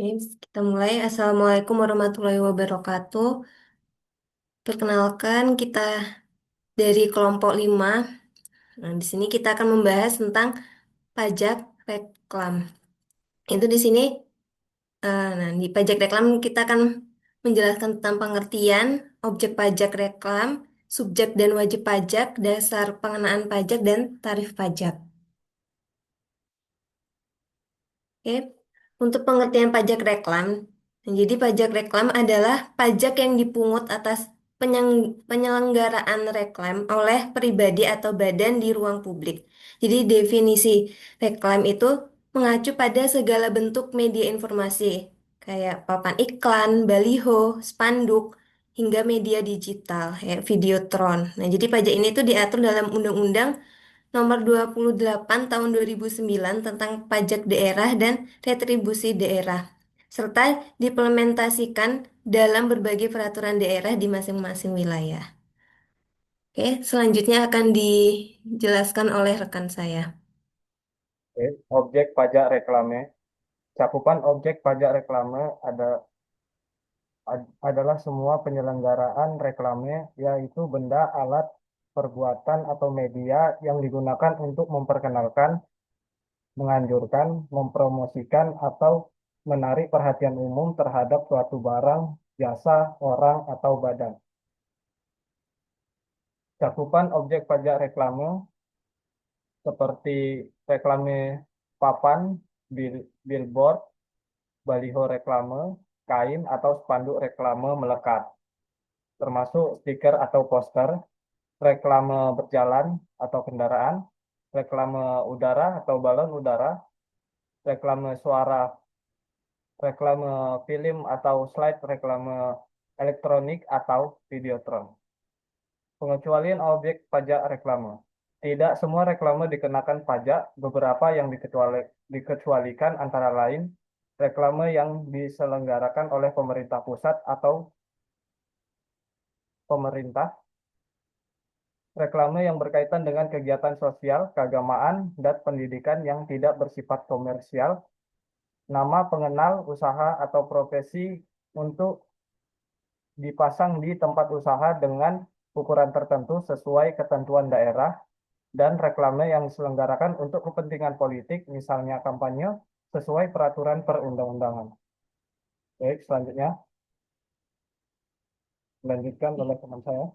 Oke, kita mulai. Assalamualaikum warahmatullahi wabarakatuh. Perkenalkan, kita dari kelompok 5. Nah, di sini kita akan membahas tentang pajak reklam. Itu di sini, nah di pajak reklam kita akan menjelaskan tentang pengertian objek pajak reklam, subjek dan wajib pajak, dasar pengenaan pajak, dan tarif pajak. Oke, untuk pengertian pajak reklam, jadi pajak reklam adalah pajak yang dipungut atas penyelenggaraan reklam oleh pribadi atau badan di ruang publik. Jadi definisi reklam itu mengacu pada segala bentuk media informasi, kayak papan iklan, baliho, spanduk, hingga media digital, kayak videotron. Nah, jadi pajak ini tuh diatur dalam Undang-Undang Nomor 28 Tahun 2009 tentang Pajak Daerah dan Retribusi Daerah, serta diimplementasikan dalam berbagai peraturan daerah di masing-masing wilayah. Oke, selanjutnya akan dijelaskan oleh rekan saya. Oke, objek pajak reklame. Cakupan objek pajak reklame adalah semua penyelenggaraan reklame, yaitu benda, alat, perbuatan, atau media yang digunakan untuk memperkenalkan, menganjurkan, mempromosikan, atau menarik perhatian umum terhadap suatu barang, jasa, orang, atau badan. Cakupan objek pajak reklame seperti reklame papan, billboard, baliho reklame, kain atau spanduk reklame melekat, termasuk stiker atau poster, reklame berjalan atau kendaraan, reklame udara atau balon udara, reklame suara, reklame film atau slide reklame elektronik atau videotron. Pengecualian objek pajak reklame. Tidak semua reklame dikenakan pajak, beberapa yang dikecualikan antara lain reklame yang diselenggarakan oleh pemerintah pusat atau pemerintah, reklame yang berkaitan dengan kegiatan sosial, keagamaan, dan pendidikan yang tidak bersifat komersial, nama pengenal usaha atau profesi untuk dipasang di tempat usaha dengan ukuran tertentu sesuai ketentuan daerah, dan reklame yang diselenggarakan untuk kepentingan politik, misalnya kampanye, sesuai peraturan perundang-undangan. Baik, selanjutnya dilanjutkan oleh teman saya.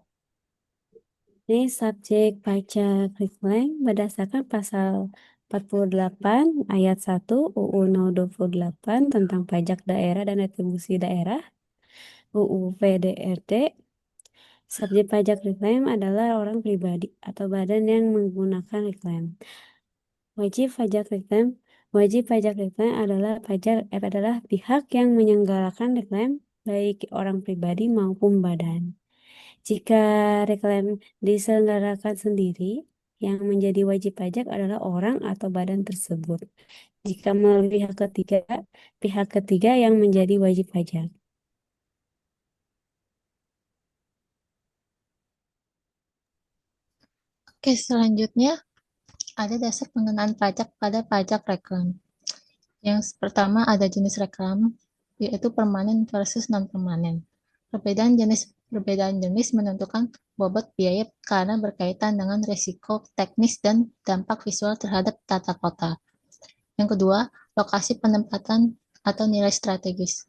Ini subjek pajak reklam berdasarkan pasal 48 ayat 1 UU No 28 tentang pajak daerah dan retribusi daerah UU PDRT. Subjek pajak reklam adalah orang pribadi atau badan yang menggunakan reklam. Wajib pajak reklam Wajib pajak reklam adalah pihak yang menyelenggarakan reklam baik orang pribadi maupun badan. Jika reklam diselenggarakan sendiri, yang menjadi wajib pajak adalah orang atau badan tersebut. Jika melalui pihak ketiga yang menjadi wajib pajak. Oke, selanjutnya ada dasar pengenaan pajak pada pajak reklam. Yang pertama ada jenis reklam, yaitu permanen versus non-permanen. Perbedaan jenis menentukan bobot biaya karena berkaitan dengan risiko teknis dan dampak visual terhadap tata kota. Yang kedua, lokasi penempatan atau nilai strategis.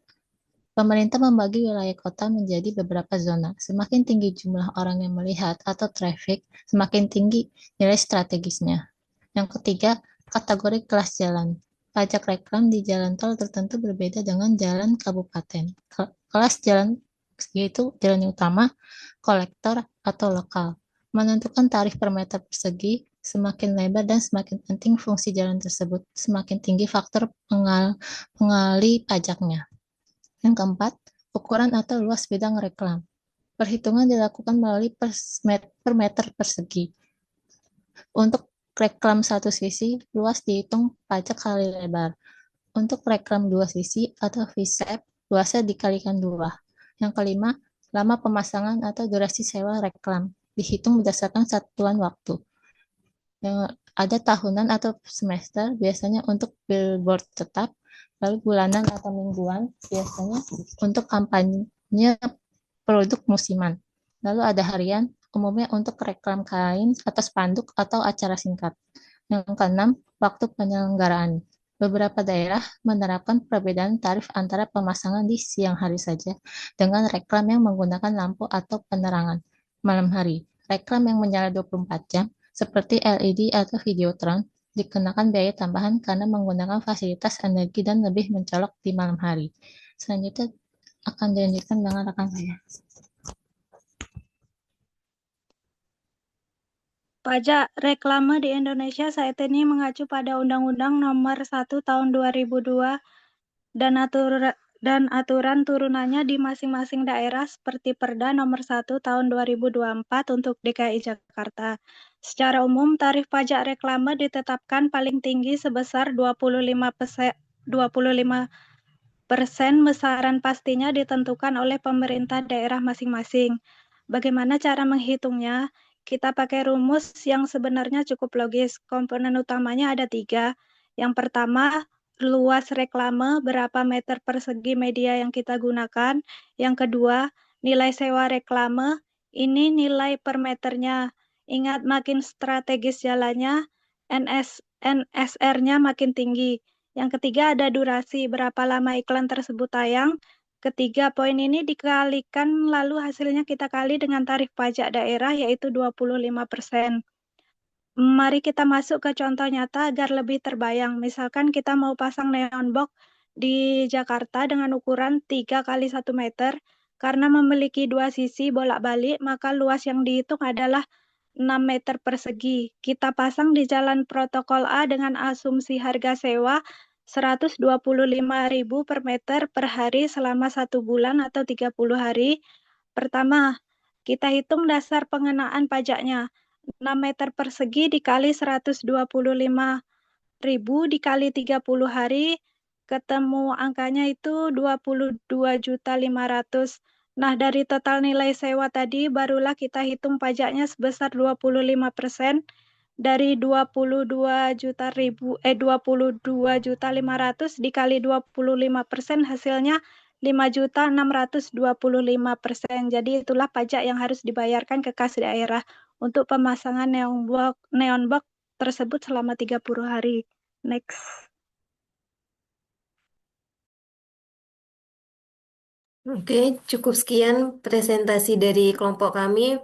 Pemerintah membagi wilayah kota menjadi beberapa zona. Semakin tinggi jumlah orang yang melihat atau traffic, semakin tinggi nilai strategisnya. Yang ketiga, kategori kelas jalan. Pajak reklam di jalan tol tertentu berbeda dengan jalan kabupaten. Kelas jalan yaitu jalan utama, kolektor, atau lokal. Menentukan tarif per meter persegi, semakin lebar dan semakin penting fungsi jalan tersebut, semakin tinggi faktor pengali pajaknya. Yang keempat, ukuran atau luas bidang reklam. Perhitungan dilakukan melalui per meter persegi. Untuk reklam satu sisi, luas dihitung pajak kali lebar. Untuk reklam dua sisi atau VSEP, luasnya dikalikan dua. Yang kelima, lama pemasangan atau durasi sewa reklam. Dihitung berdasarkan satuan waktu. Yang ada tahunan atau semester, biasanya untuk billboard tetap, lalu bulanan atau mingguan biasanya untuk kampanye produk musiman. Lalu ada harian, umumnya untuk reklam kain atau spanduk atau acara singkat. Yang keenam, waktu penyelenggaraan. Beberapa daerah menerapkan perbedaan tarif antara pemasangan di siang hari saja dengan reklam yang menggunakan lampu atau penerangan malam hari. Reklam yang menyala 24 jam seperti LED atau Videotron dikenakan biaya tambahan karena menggunakan fasilitas energi dan lebih mencolok di malam hari. Selanjutnya akan dilanjutkan dengan rekan saya. Pajak reklame di Indonesia saat ini mengacu pada Undang-Undang Nomor 1 Tahun 2002 dan aturan turunannya di masing-masing daerah seperti Perda Nomor 1 Tahun 2024 untuk DKI Jakarta. Secara umum, tarif pajak reklame ditetapkan paling tinggi sebesar 25%, besaran pastinya ditentukan oleh pemerintah daerah masing-masing. Bagaimana cara menghitungnya? Kita pakai rumus yang sebenarnya cukup logis. Komponen utamanya ada 3. Yang pertama, luas reklame, berapa meter persegi media yang kita gunakan. Yang kedua, nilai sewa reklame, ini nilai per meternya. Ingat, makin strategis jalannya, NSR-nya makin tinggi. Yang ketiga ada durasi, berapa lama iklan tersebut tayang. Ketiga poin ini dikalikan lalu hasilnya kita kali dengan tarif pajak daerah yaitu 25%. Mari kita masuk ke contoh nyata agar lebih terbayang. Misalkan kita mau pasang neon box di Jakarta dengan ukuran 3 kali 1 meter. Karena memiliki 2 sisi bolak-balik, maka luas yang dihitung adalah 6 meter persegi. Kita pasang di jalan protokol A dengan asumsi harga sewa 125.000 per meter per hari selama 1 bulan atau 30 hari. Pertama, kita hitung dasar pengenaan pajaknya. 6 meter persegi dikali 125.000 dikali 30 hari, ketemu angkanya itu 22.500.000. Nah, dari total nilai sewa tadi, barulah kita hitung pajaknya sebesar 25% dari 22.500.000 dikali 25% hasilnya 5.625.000. Jadi itulah pajak yang harus dibayarkan ke kas daerah untuk pemasangan neon box tersebut selama 30 hari. Next. Oke, cukup sekian presentasi dari kelompok kami.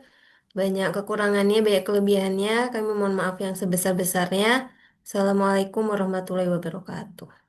Banyak kekurangannya, banyak kelebihannya. Kami mohon maaf yang sebesar-besarnya. Assalamualaikum warahmatullahi wabarakatuh.